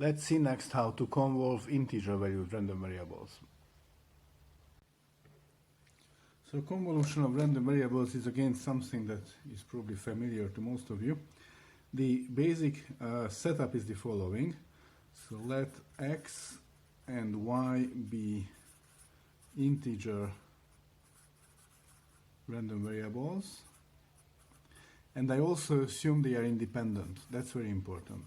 Let's see next how to convolve integer valued random variables. So convolution of random variables is again something that is probably familiar to most of you. The basic setup is the following. So let x and y be integer random variables. And I also assume they are independent. That's very important.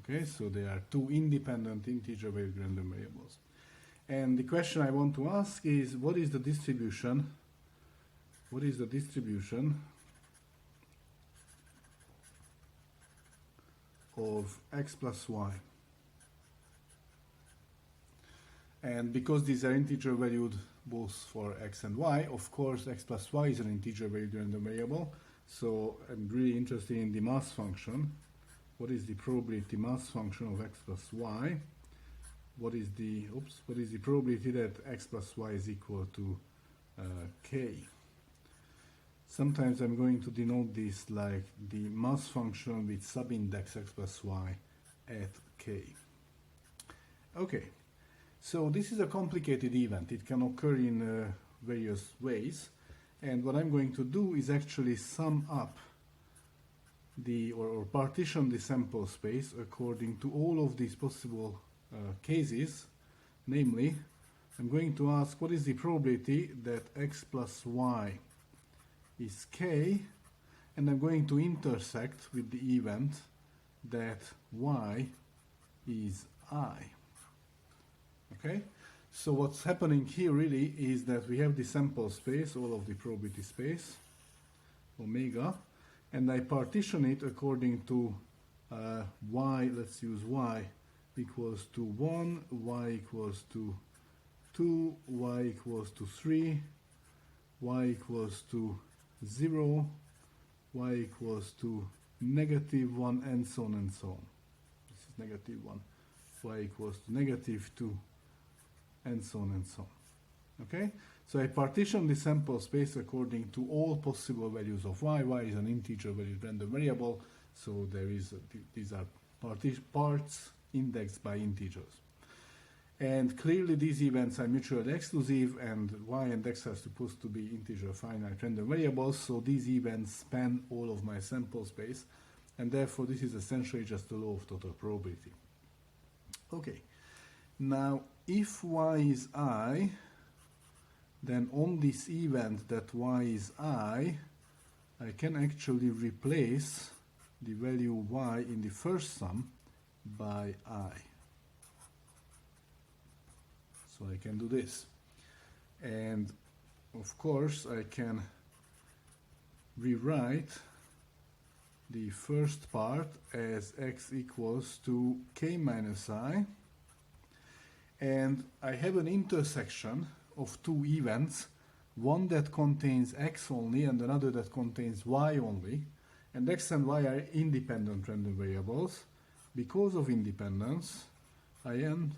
Okay, so they are two independent integer valued random variables. And the question I want to ask is, what is the distribution of x plus y? And because these are integer valued both for x and y, of course x plus y is an integer valued random variable. So I'm really interested in the mass function. What is the probability mass function of x plus y? What is the probability that x plus y is equal to k? Sometimes I'm going to denote this like the mass function with subindex x plus y at k. Okay, so this is a complicated event. It can occur in various ways, and what I'm going to do is actually sum up or partition the sample space according to all of these possible cases. Namely, I'm going to ask what is the probability that x plus y is k, and I'm going to intersect with the event that y is I. Okay, so what's happening here really is that we have the sample space, all of the probability space, omega, and I partition it according to y, let's use y equals to 1, y equals to 2, y equals to 3, y equals to 0, y equals to -1, and so on and so on. This is -1, y equals to -2, and so on and so on. Okay? So I partition the sample space according to all possible values of y. Y is an integer valued random variable, so these are parts indexed by integers. And clearly these events are mutually exclusive, and y and x are supposed to be integer finite random variables, so these events span all of my sample space, and therefore this is essentially just the law of total probability. Okay, now if y is I, then on this event that y is I can actually replace the value y in the first sum by I. So I can do this. And of course I can rewrite the first part as x equals to k minus I. And I have an intersection of two events, one that contains x only and another that contains y only, and x and y are independent random variables. Because of independence, I am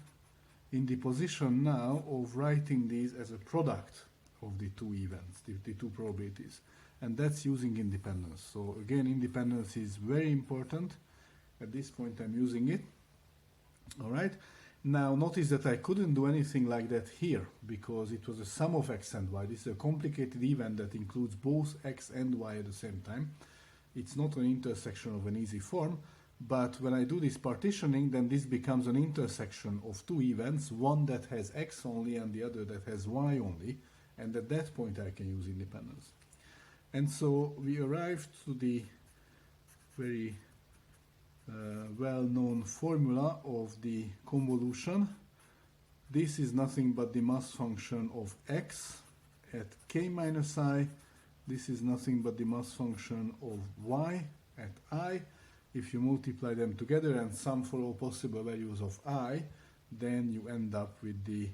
in the position now of writing these as a product of the two events, the two probabilities, and that's using independence. So again, independence is very important. At this point I'm using it. All right. Now notice that I couldn't do anything like that here because it was a sum of x and y. This is a complicated event that includes both x and y at the same time. It's not an intersection of an easy form, but when I do this partitioning, then this becomes an intersection of two events, one that has x only and the other that has y only, and at that point I can use independence. And so we arrived to the very well-known formula of the convolution. This is nothing but the mass function of x at k minus I. This is nothing but the mass function of y at I. If you multiply them together and sum for all possible values of I, then you end up with the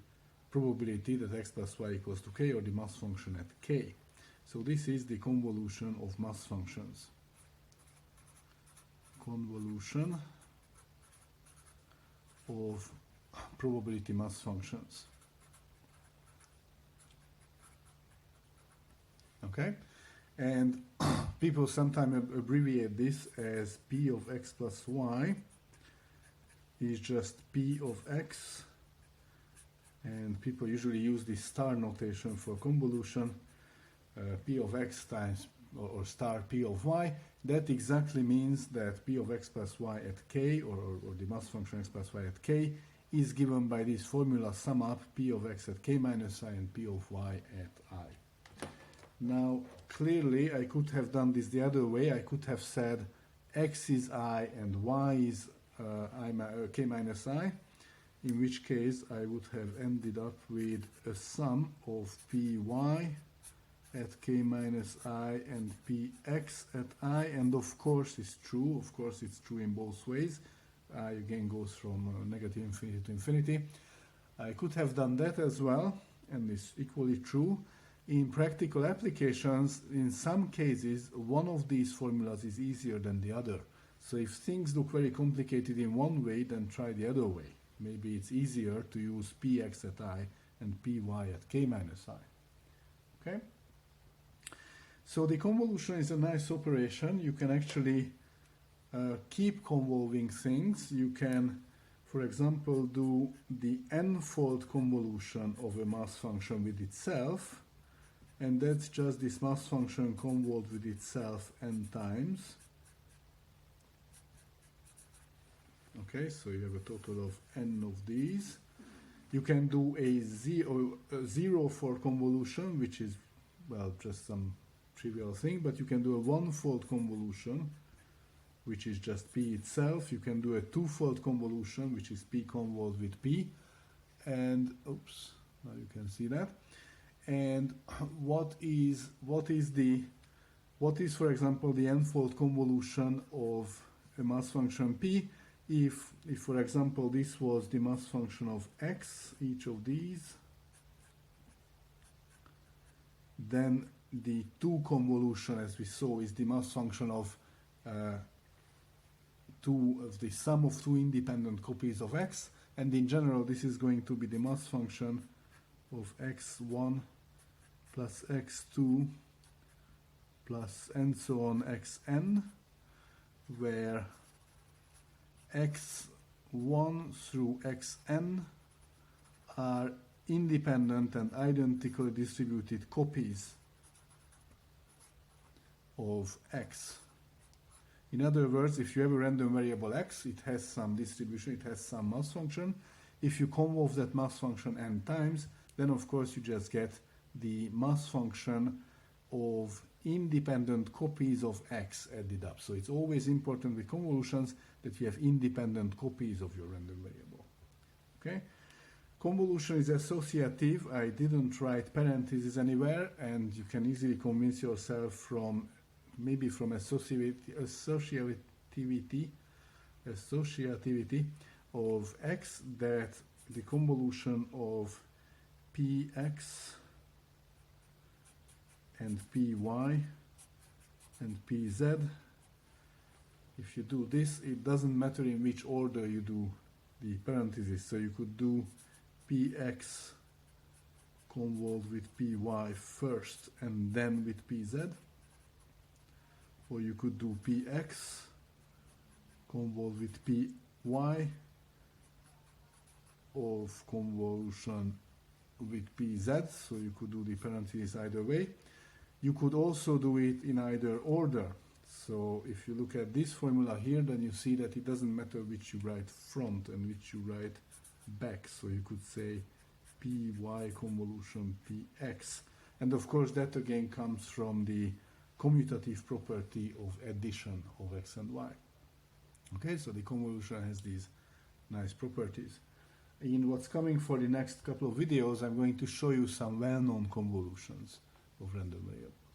probability that x plus y equals to k, or the mass function at k. So this is the convolution of mass functions. Convolution of probability mass functions. Okay, and People sometimes abbreviate this as P of x plus y is just P of x, and people usually use this star notation for convolution, P of x times or star P of y. That exactly means that P of x plus y at k, or the mass function x plus y at k, is given by this formula sum up P of x at k minus I and P of y at I. Now, clearly, I could have done this the other way. I could have said x is I and y is k minus I, in which case I would have ended up with a sum of Py at k minus I and Px at I, and of course it's true in both ways. I again goes from negative infinity to infinity. I could have done that as well, and it's equally true. In practical applications, in some cases, one of these formulas is easier than the other. So if things look very complicated in one way, then try the other way. Maybe it's easier to use Px at I and Py at k minus I. Okay? So the convolution is a nice operation. You can actually keep convolving things. You can, for example, do the n-fold convolution of a mass function with itself, and that's just this mass function convolved with itself n times. Okay, so you have a total of n of these. You can do a zero-fold convolution, which is, well, just some trivial thing, but you can do a one-fold convolution, which is just P itself. You can do a two-fold convolution, which is P convolved with P, and oops, now you can see that. And what is for example the n-fold convolution of a mass function P? If for example this was the mass function of x, each of these, then the two convolution, as we saw, is the mass function of the sum of two independent copies of x, and in general this is going to be the mass function of x1 plus x2 plus and so on xn, where x1 through xn are independent and identically distributed copies of x. In other words, if you have a random variable x, it has some distribution, it has some mass function. If you convolve that mass function n times, then of course you just get the mass function of independent copies of x added up. So it's always important with convolutions that you have independent copies of your random variable. Okay? Convolution is associative. I didn't write parentheses anywhere, and you can easily convince yourself from maybe from associativity of x that the convolution of Px and Py and Pz, if you do this, it doesn't matter in which order you do the parentheses. So you could do Px convolved with Py first and then with Pz, or you could do Px convolved with Py of convolution with Pz, so you could do the parentheses either way. You could also do it in either order. So if you look at this formula here, then you see that it doesn't matter which you write front and which you write back. So you could say Py convolution Px. And of course that again comes from the commutative property of addition of x and y. Okay, so the convolution has these nice properties. In what's coming for the next couple of videos, I'm going to show you some well-known convolutions of random variables.